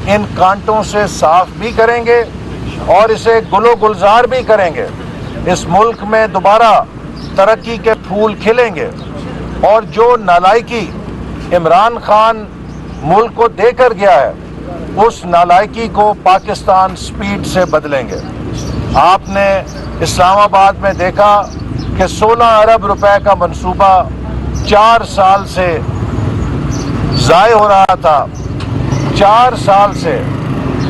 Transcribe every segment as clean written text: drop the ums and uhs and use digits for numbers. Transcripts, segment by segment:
ان کانٹوں سے صاف بھی کریں گے اور اسے گل و گلزار بھی کریں گے. اس ملک میں دوبارہ ترقی کے پھول کھلیں گے اور جو نالائکی عمران خان ملک کو دے کر گیا ہے اس نالائکی کو پاکستان سپیڈ سے بدلیں گے. آپ نے اسلام آباد میں دیکھا کہ 16 ارب روپے کا منصوبہ 4 سال سے ضائع ہو رہا تھا. 4 سال سے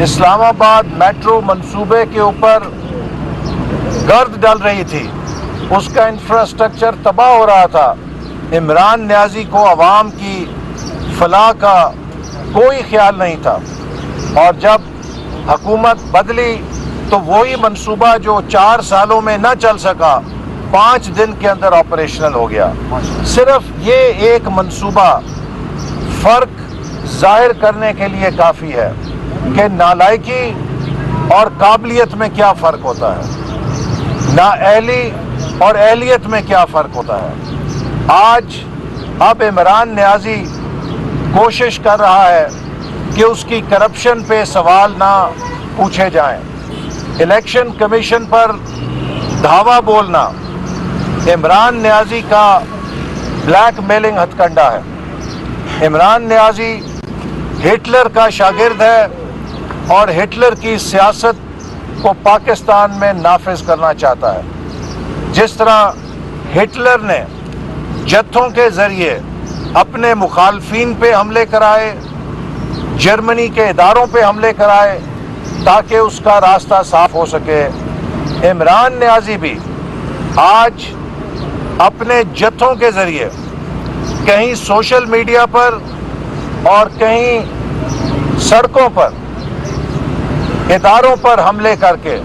اسلام آباد میٹرو منصوبے کے اوپر گرد ڈل رہی تھی, اس کا انفراسٹرکچر تباہ ہو رہا تھا. عمران نیازی کو عوام کی فلاح کا کوئی خیال نہیں تھا, اور جب حکومت بدلی تو وہی منصوبہ جو 4 سالوں میں نہ چل سکا 5 دن کے اندر آپریشنل ہو گیا. صرف یہ ایک منصوبہ فرق ظاہر کرنے کے لیے کافی ہے کہ نالائکی اور قابلیت میں کیا فرق ہوتا ہے, نااہلی اور اہلیت میں کیا فرق ہوتا ہے. آج اب عمران نیازی کوشش کر رہا ہے کہ اس کی کرپشن پہ سوال نہ پوچھے جائیں. الیکشن کمیشن پر دھاوا بولنا عمران نیازی کا بلیک میلنگ ہتھ کنڈا ہے. عمران نیازی ہٹلر کا شاگرد ہے اور ہٹلر کی سیاست کو پاکستان میں نافذ کرنا چاہتا ہے. جس طرح ہٹلر نے جتھوں کے ذریعے اپنے مخالفین پہ حملے کرائے, جرمنی کے اداروں پہ حملے کرائے تاکہ اس کا راستہ صاف ہو سکے, عمران نیازی بھی آج اپنے جتھوں کے ذریعے کہیں سوشل میڈیا پر اور کہیں سڑکوں پر اداروں پر حملے کر کے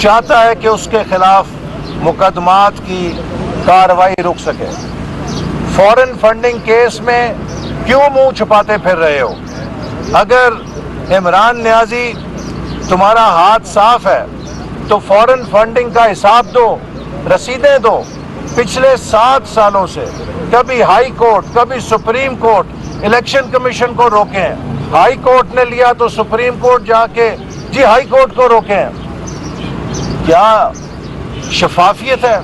چاہتا ہے کہ اس کے خلاف مقدمات کی کارروائی رک سکے. فورن فنڈنگ کیس میں کیوں منہ چھپاتے پھر رہے ہو؟ اگر عمران نیازی تمہارا ہاتھ صاف ہے تو فورن فنڈنگ کا حساب دو, رسیدیں دو. پچھلے 7 سالوں سے کبھی ہائی کورٹ کبھی سپریم کورٹ الیکشن کمیشن کو روکے ہیں. ہائی کورٹ نے لیا تو سپریم کورٹ جا کے جی ہائی کورٹ کو روکے ہیں. کیا شفافیت ہے؟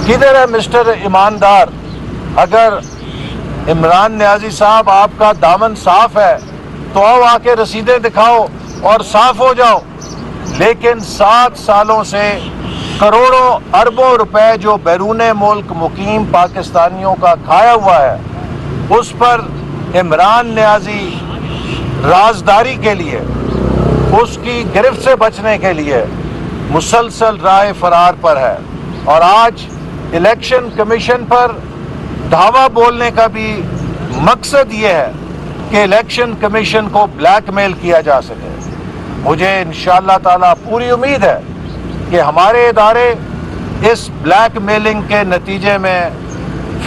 کدھر ہے مسٹر ایماندار؟ اگر عمران نیازی صاحب آپ کا دامن صاف ہے تو آؤ آ کے رسیدیں دکھاؤ اور صاف ہو جاؤ. لیکن 7 سالوں سے کروڑوں اربوں روپے جو بیرون ملک مقیم پاکستانیوں کا کھایا ہوا ہے اس پر عمران نیازی رازداری کے لیے, اس کی گرفت سے بچنے کے لیے مسلسل راہ فرار پر ہے. اور آج الیکشن کمیشن پر دھاوا بولنے کا بھی مقصد یہ ہے کہ الیکشن کمیشن کو بلیک میل کیا جا سکے. مجھے انشاءاللہ تعالی پوری امید ہے کہ ہمارے ادارے اس بلیک میلنگ کے نتیجے میں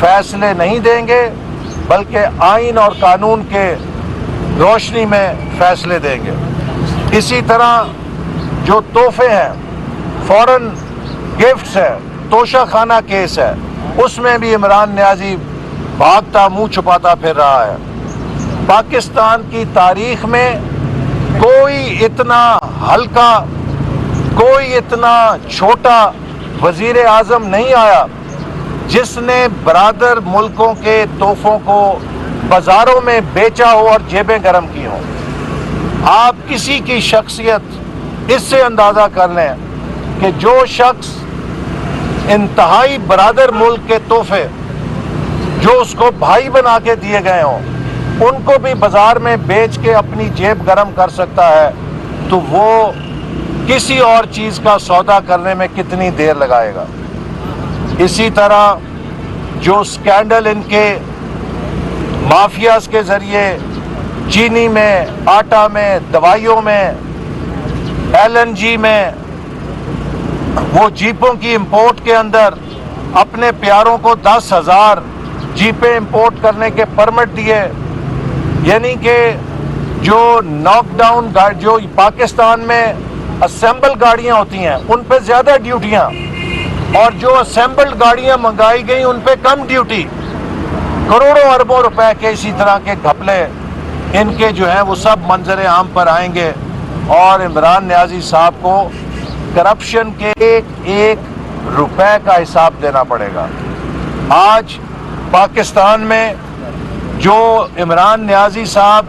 فیصلے نہیں دیں گے بلکہ آئین اور قانون کے روشنی میں فیصلے دیں گے. اسی طرح جو تحفے ہیں, فورن گفٹس ہے, توشہ خانہ کیس ہے, اس میں بھی عمران نیازی بھاگتا منہ چھپاتا پھر رہا ہے. پاکستان کی تاریخ میں کوئی اتنا ہلکا, کوئی اتنا چھوٹا وزیر اعظم نہیں آیا جس نے برادر ملکوں کے تحفوں کو بازاروں میں بیچا ہو اور جیبیں گرم کی ہوں. آپ کسی کی شخصیت اس سے اندازہ کر لیں کہ جو شخص انتہائی برادر ملک کے تحفے جو اس کو بھائی بنا کے دیے گئے ہوں ان کو بھی بازار میں بیچ کے اپنی جیب گرم کر سکتا ہے تو وہ کسی اور چیز کا سودا کرنے میں کتنی دیر لگائے گا. اسی طرح جو سکینڈل ان کے مافیاز کے ذریعے چینی میں, آٹا میں, دوائیوں میں, LNG میں, وہ جیپوں کی امپورٹ کے اندر اپنے پیاروں کو 10,000 جیپیں امپورٹ کرنے کے پرمٹ دیے. یعنی کہ جو ناک ڈاؤن جو پاکستان میں اسمبل گاڑیاں ہوتی ہیں ان پہ زیادہ ڈیوٹیاں, اور جو اسمبلڈ گاڑیاں منگائی گئیں ان پہ کم ڈیوٹی. کروڑوں اربوں روپے کے اسی طرح کے گھپلے ان کے جو ہیں وہ سب منظر عام پر آئیں گے اور عمران نیازی صاحب کو کرپشن کے ایک روپے کا حساب دینا پڑے گا۔ آج پاکستان میں جو عمران نیازی صاحب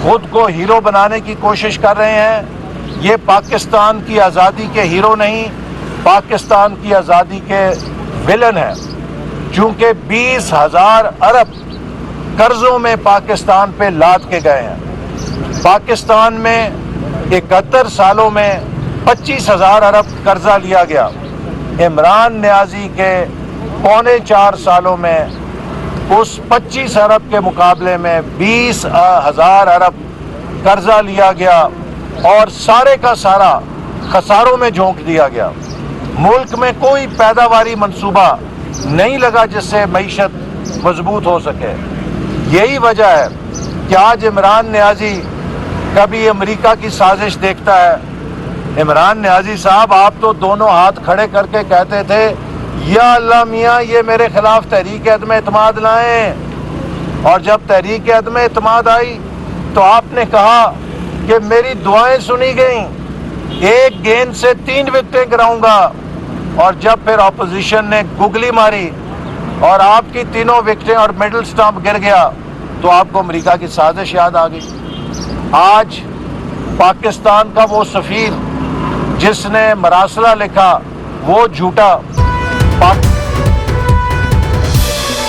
خود کو ہیرو بنانے کی کوشش کر رہے ہیں، یہ پاکستان کی آزادی کے ہیرو نہیں، پاکستان کی آزادی کے ویلن ہیں، چونکہ 20,000 ارب قرضوں میں پاکستان پہ لاد کے گئے ہیں۔ پاکستان میں 71 سالوں میں 25,000 ارب قرضہ لیا گیا۔ عمران نیازی کے 3.25 سالوں میں اس 25 ارب کے مقابلے میں 20,000 ارب قرضہ لیا گیا اور سارے کا سارا خساروں میں جھونک دیا گیا۔ ملک میں کوئی پیداواری منصوبہ نہیں لگا جس سے معیشت مضبوط ہو سکے۔ یہی وجہ ہے کہ آج عمران نیازی کبھی امریکہ کی سازش دیکھتا ہے۔ عمران نیازی صاحب، آپ تو دونوں ہاتھ کھڑے کر کے کہتے تھے یا اللہ میاں یہ میرے خلاف تحریک عدم اعتماد لائیں، اور جب تحریک عدم اعتماد آئی تو آپ نے کہا کہ میری دعائیں سنی گئیں، 1 گیند سے 3 وکٹیں گراؤں گا، اور جب پھر اپوزیشن نے گگلی ماری اور آپ کی 3 وکٹیں اور مڈل سٹمپ گر گیا تو آپ کو امریکہ کی سازش یاد آ گئی۔ آج پاکستان کا وہ سفیر جس نے مراسلہ لکھا وہ جھوٹا